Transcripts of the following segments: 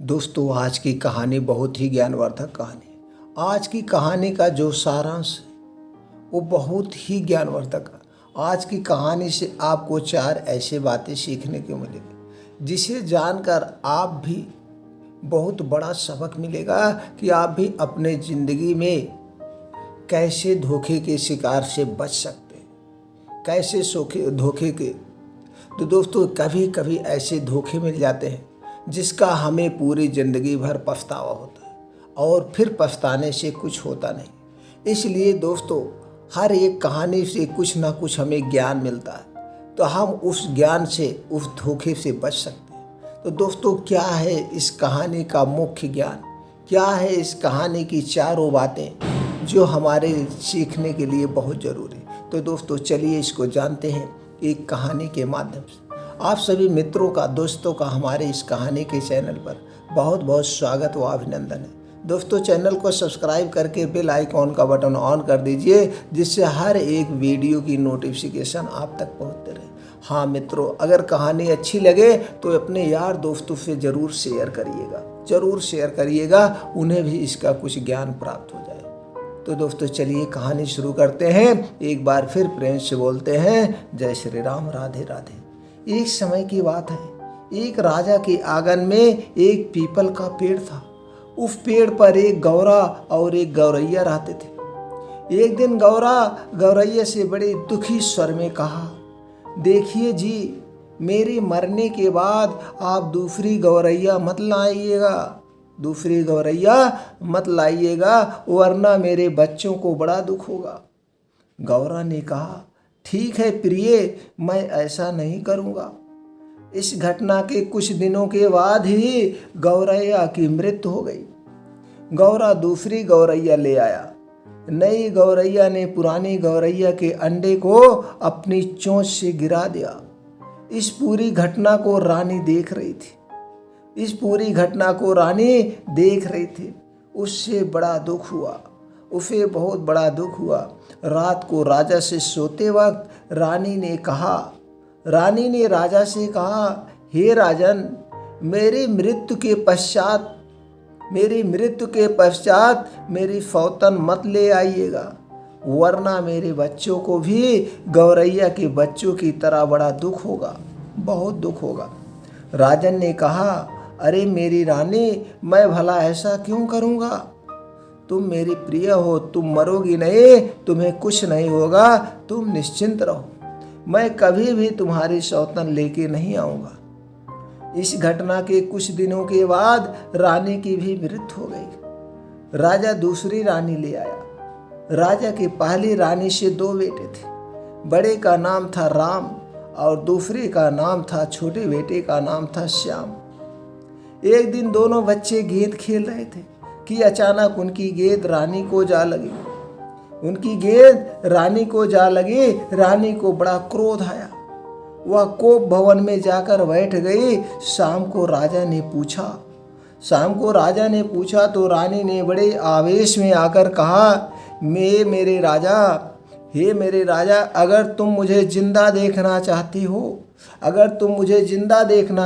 दोस्तों, आज की कहानी बहुत ही ज्ञानवर्धक कहानी है। आज की कहानी का जो सारांश है वो बहुत ही ज्ञानवर्धक है। आज की कहानी से आपको 4 ऐसे बातें सीखने को मिलेगी जिसे जानकर आप भी बहुत बड़ा सबक मिलेगा कि आप भी अपने ज़िंदगी में कैसे धोखे के शिकार से बच सकते हैं, कैसे धोखे के। तो दोस्तों, कभी कभी ऐसे धोखे मिल जाते हैं जिसका हमें पूरी ज़िंदगी भर पछतावा होता है और फिर पछताने से कुछ होता नहीं। इसलिए दोस्तों, हर एक कहानी से कुछ ना कुछ हमें ज्ञान मिलता है, तो हम उस ज्ञान से, उस धोखे से बच सकते हैं। तो दोस्तों, क्या है इस कहानी का मुख्य ज्ञान, क्या है इस कहानी की चारों बातें जो हमारे सीखने के लिए बहुत ज़रूरी। तो दोस्तों, चलिए इसको जानते हैं एक कहानी के माध्यम से। आप सभी मित्रों का, दोस्तों का हमारे इस कहानी के चैनल पर बहुत बहुत स्वागत व अभिनंदन है। दोस्तों, चैनल को सब्सक्राइब करके बेल आइकॉन का बटन ऑन कर दीजिए, जिससे हर एक वीडियो की नोटिफिकेशन आप तक पहुंचते रहे। हाँ मित्रों, अगर कहानी अच्छी लगे तो अपने यार दोस्तों से ज़रूर शेयर करिएगा, उन्हें भी इसका कुछ ज्ञान प्राप्त हो जाए। तो दोस्तों, चलिए कहानी शुरू करते हैं। एक बार फिर प्रेम से बोलते हैं, जय श्री राम, राधे राधे। एक समय की बात है, एक राजा के आंगन में एक पीपल का पेड़ था। उस पेड़ पर एक गौरा और एक गौरैया रहते थे। एक दिन गौरा गौरैया से बड़े दुखी स्वर में कहा, देखिए जी, मेरे मरने के बाद आप दूसरी गौरैया मत लाइएगा, वरना मेरे बच्चों को बड़ा दुख होगा। गौरा ने कहा, ठीक है प्रिय, मैं ऐसा नहीं करूँगा। इस घटना के कुछ दिनों के बाद ही गौरैया की मृत्यु हो गई। गौरा दूसरी गौरैया ले आया। नई गौरैया ने पुरानी गौरैया के अंडे को अपनी चोंच से गिरा दिया। इस पूरी घटना को रानी देख रही थी। उससे बड़ा दुख हुआ, उसे बहुत बड़ा दुख हुआ। रात को राजा से सोते वक्त रानी ने राजा से कहा, हे राजन, मेरी मृत्यु के पश्चात मेरी फौतन मत ले आइएगा, वरना मेरे बच्चों को भी गौरैया के बच्चों की तरह बड़ा दुख होगा, बहुत दुख होगा। राजन ने कहा, अरे मेरी रानी, मैं भला ऐसा क्यों करूँगा? तुम मेरी प्रिय हो, तुम मरोगी नहीं, तुम्हें कुछ नहीं होगा, तुम निश्चिंत रहो। मैं कभी भी तुम्हारी सौतन लेके नहीं आऊँगा। इस घटना के कुछ दिनों के बाद रानी की भी मृत्यु हो गई। राजा दूसरी रानी ले आया। राजा की पहली रानी से 2 बेटे थे। बड़े का नाम था राम और दूसरे का नाम था, छोटे बेटे का नाम था श्याम। एक दिन दोनों बच्चे गेंद खेल रहे थे कि अचानक उनकी गेंद रानी को जा लगी। रानी को बड़ा क्रोध आया। वह कोप भवन में जाकर बैठ गई। शाम को राजा ने पूछा तो रानी ने बड़े आवेश में आकर कहा, हे मेरे राजा, अगर तुम मुझे जिंदा देखना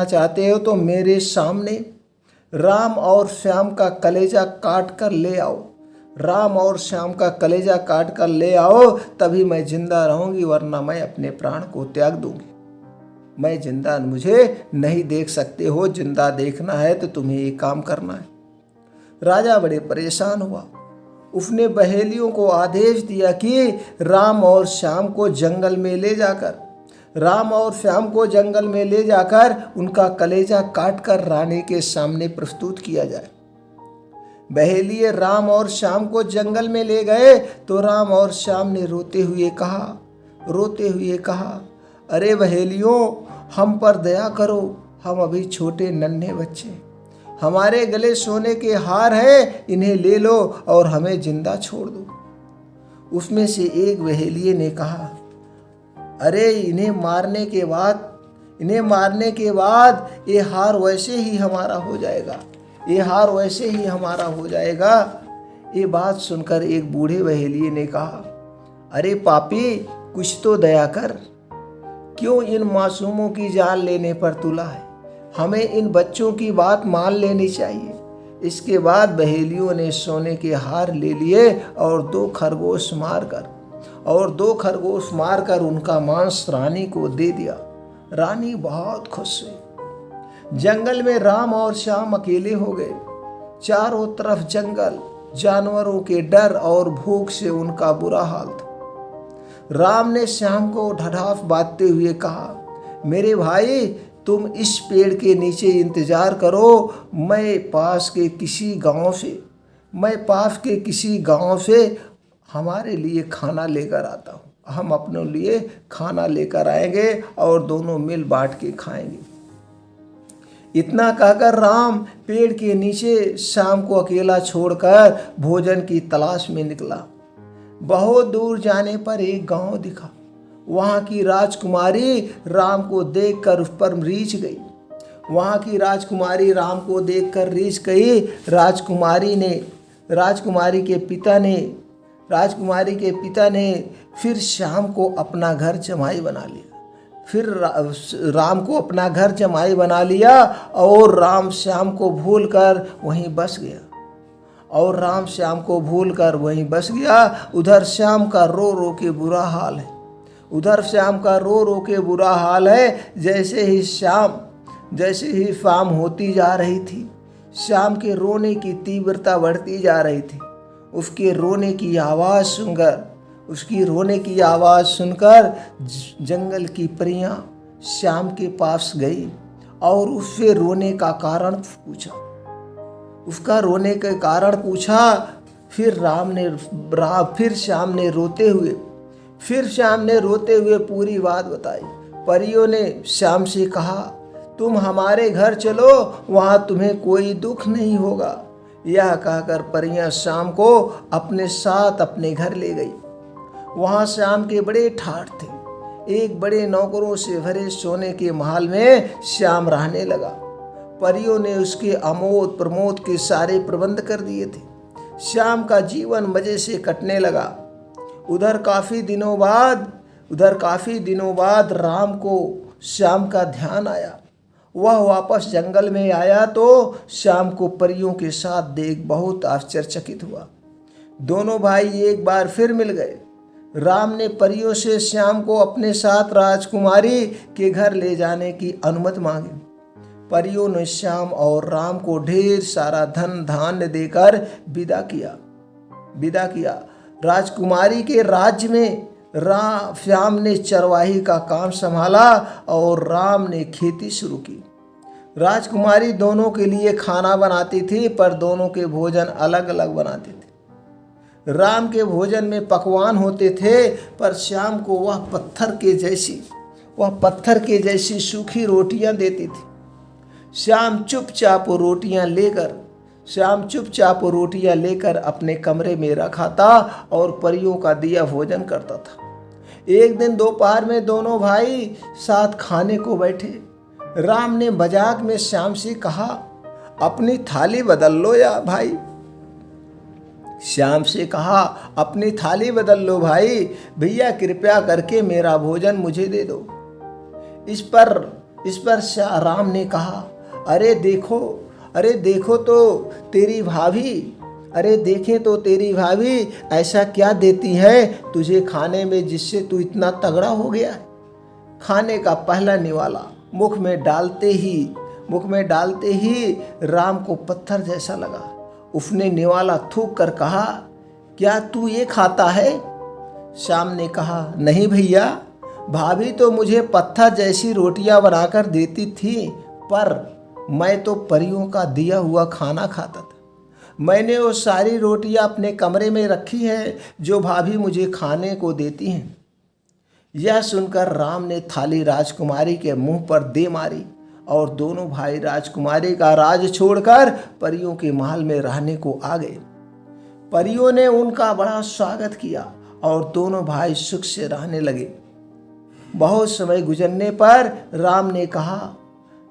चाहते हो तो मेरे सामने राम और श्याम का कलेजा काट कर ले आओ, तभी मैं जिंदा रहूंगी, वरना मैं अपने प्राण को त्याग दूंगी। मुझे नहीं देख सकते हो, जिंदा देखना है तो तुम्हें ये काम करना है। राजा बड़े परेशान हुआ। उसने बहेलियों को आदेश दिया कि राम और श्याम को जंगल में ले जाकर उनका कलेजा काटकर रानी के सामने प्रस्तुत किया जाए। बहेलिए राम और श्याम को जंगल में ले गए तो राम और श्याम ने रोते हुए कहा, अरे बहेलियों, हम पर दया करो, हम अभी छोटे नन्हे बच्चे, हमारे गले सोने के हार हैं, इन्हें ले लो और हमें जिंदा छोड़ दो। उसमें से एक बहेलिए ने कहा, अरे इन्हें मारने के बाद ये हार वैसे ही हमारा हो जाएगा। ये बात सुनकर एक बूढ़े बहेलिए ने कहा, अरे पापी, कुछ तो दया कर, क्यों इन मासूमों की जान लेने पर तुला है? हमें इन बच्चों की बात मान लेनी चाहिए। इसके बाद बहेलियों ने सोने के हार ले लिए और दो खरगोश मारकर उनका मांस रानी को दे दिया। रानी बहुत खुश हुई। जंगल में राम और श्याम अकेले हो गए। चारों तरफ जंगल, जानवरों के डर और भूख से उनका बुरा हाल था। राम ने श्याम को ढाढ़ बांधते हुए कहा, मेरे भाई, तुम इस पेड़ के नीचे इंतजार करो। मैं पास के किसी गांव से हमारे लिए खाना लेकर आता हूँ। हम अपने लिए खाना लेकर आएंगे और दोनों मिल बांट के खाएंगे। इतना कहकर राम पेड़ के नीचे श्याम को अकेला छोड़कर भोजन की तलाश में निकला। बहुत दूर जाने पर एक गांव दिखा। वहां की राजकुमारी राम को देखकर उस पर रीझ गई। राजकुमारी के पिता ने फिर श्याम को अपना घर जमाई बना लिया। और राम श्याम को भूलकर वहीं बस गया। उधर श्याम का रो रो के बुरा हाल है। जैसे ही शाम होती जा रही थी, श्याम के रोने की तीव्रता बढ़ती जा रही थी। उसकी रोने की आवाज़ सुनकर जंगल की परियां श्याम के पास गई और उससे रोने का कारण पूछा। फिर श्याम ने रोते हुए पूरी बात बताई। परियों ने श्याम से कहा, तुम हमारे घर चलो, वहां तुम्हें कोई दुख नहीं होगा। यह कहकर परियां श्याम को अपने साथ अपने घर ले गई। वहां श्याम के बड़े ठाठ थे। एक बड़े नौकरों से भरे सोने के महल में श्याम रहने लगा। परियों ने उसके आमोद प्रमोद के सारे प्रबंध कर दिए थे। श्याम का जीवन मजे से कटने लगा। उधर काफी दिनों बाद राम को श्याम का ध्यान आया। वह वापस जंगल में आया तो श्याम को परियों के साथ देख बहुत आश्चर्यचकित हुआ। दोनों भाई एक बार फिर मिल गए। राम ने परियों से श्याम को अपने साथ राजकुमारी के घर ले जाने की अनुमति मांगी। परियों ने श्याम और राम को ढेर सारा धन धान्य देकर विदा किया। राजकुमारी के राज्य में श्याम ने चरवाही का काम संभाला और राम ने खेती शुरू की। राजकुमारी दोनों के लिए खाना बनाती थी, पर दोनों के भोजन अलग अलग बनाते थे। राम के भोजन में पकवान होते थे, पर श्याम को वह पत्थर के जैसी सूखी रोटियां देती थी। श्याम चुपचाप रोटियां लेकर अपने कमरे में रखा था और परियों का दिया भोजन करता था। एक दिन दोपहर में दोनों भाई साथ खाने को बैठे। राम ने मजाक में श्याम से कहा, अपनी थाली बदल लो या भाई। श्याम से कहा, अपनी थाली बदल लो भाई, भैया कृपया करके मेरा भोजन मुझे दे दो। इस पर राम ने कहा, अरे देखो तो तेरी भाभी ऐसा क्या देती है तुझे खाने में जिससे तू इतना तगड़ा हो गया है। खाने का पहला निवाला मुख में डालते ही राम को पत्थर जैसा लगा। उसने निवाला थूक कर कहा, क्या तू ये खाता है? श्याम ने कहा, नहीं भैया, भाभी तो मुझे पत्थर जैसी रोटियां बनाकर देती थी, पर मैं तो परियों का दिया हुआ खाना खाता था। मैंने वो सारी रोटियां अपने कमरे में रखी है जो भाभी मुझे खाने को देती हैं। यह सुनकर राम ने थाली राजकुमारी के मुंह पर दे मारी और दोनों भाई राजकुमारी का राज छोड़कर परियों के महल में रहने को आ गए। परियों ने उनका बड़ा स्वागत किया और दोनों भाई सुख से रहने लगे। बहुत समय गुजरने पर राम ने कहा,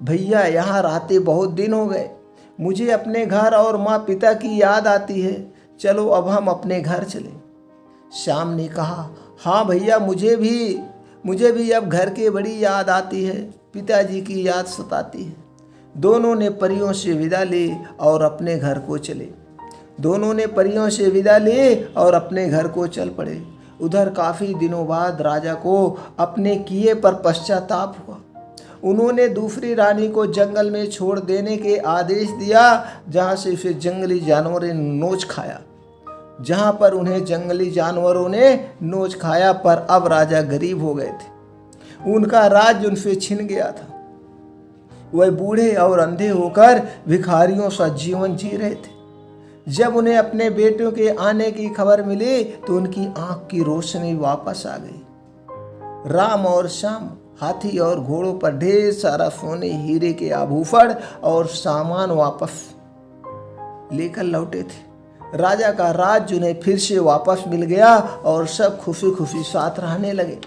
भैया यहाँ रहते बहुत दिन हो गए, मुझे अपने घर और माँ पिता की याद आती है, चलो अब हम अपने घर चलें। श्याम ने कहा, हाँ भैया, मुझे भी अब घर की बड़ी याद आती है, पिताजी की याद सताती है। दोनों ने परियों से विदा ली और अपने घर को चले। दोनों ने परियों से विदा ली और अपने घर को चल पड़े। उधर काफ़ी दिनों बाद राजा को अपने किए पर पश्चाताप हुआ। उन्होंने दूसरी रानी को जंगल में छोड़ देने के आदेश दिया, जहाँ से फिर जंगली जानवरों ने नोच खाया। जहाँ पर उन्हें जंगली जानवरों ने नोच खाया, पर अब राजा गरीब हो गए थे। उनका राज्य उनसे छिन गया था। वह बूढ़े और अंधे होकर भिखारियों सा जीवन जी रहे थे। जब उन्हें अपने बेटों के आने की खबर मिली तो उनकी आंख की रोशनी वापस आ गई। राम और श्याम हाथी और घोड़ों पर ढेर सारा सोने, हीरे के आभूषण और सामान वापस लेकर लौटे थे। राजा का राज्य उन्हें फिर से वापस मिल गया और सब खुशी खुशी साथ रहने लगे।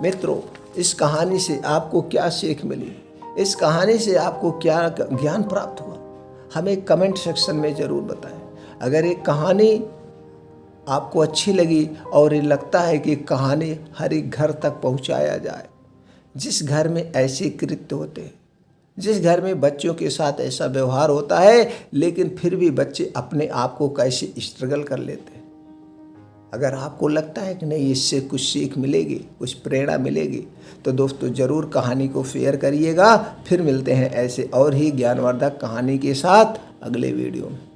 मित्रों, इस कहानी से आपको क्या सीख मिली? इस कहानी से आपको क्या ज्ञान प्राप्त हुआ? हमें कमेंट सेक्शन में ज़रूर बताएं। अगर ये कहानी आपको अच्छी लगी और ये लगता है कि कहानी हर एक घर तक पहुंचाया जाए, जिस घर में ऐसे कृत्य होते हैं, जिस घर में बच्चों के साथ ऐसा व्यवहार होता है, लेकिन फिर भी बच्चे अपने आप को कैसे स्ट्रगल कर लेते हैं, अगर आपको लगता है कि नहीं इससे कुछ सीख मिलेगी, कुछ प्रेरणा मिलेगी, तो दोस्तों ज़रूर कहानी को शेयर करिएगा। फिर मिलते हैं ऐसे और ही ज्ञानवर्धक कहानी के साथ अगले वीडियो में।